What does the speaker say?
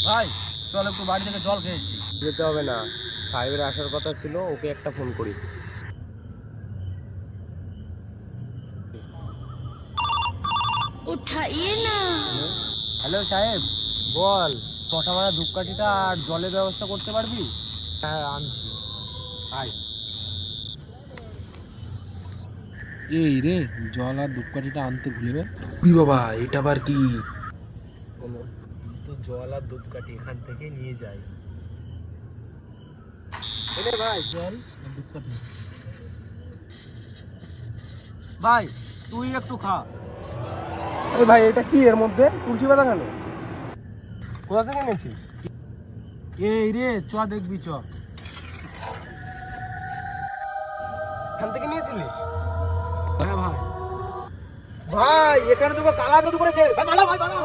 ভাই চল একটু বাড়ি থেকে জল খেয়েছি। যেতে হবে না, সাহেবের আসার কথা ছিল, ওকে একটা ফোন করি। उठाइए ना। হ্যালো সাহেব, বল। শশা মারা ধূপকাঠিটা আর জলের ব্যবস্থা করতে পারবি? হ্যাঁ আনছি। আয়। এই রে, জল আর ধূপকাঠিটা আনতে ভুলে গে। বাবা এটা আবার কি? তো জল আর ধূপকাঠি এখান থেকে নিয়ে যাই। ভাই জল আর ধূপকাঠি। ভাই তুই একটু খা। আরে ভাই এটা কি, এর মধ্যে তুলসী পাতা কেন? কোথা থেকে এনেছিস? এই রে চ দেখবি চ। এখান থেকে নিয়েছিলিস? হ্যাঁ ভাই। ভাই এখানে তোকে কালা জাদু করেছে। ভাই পালা, ভাই পালা।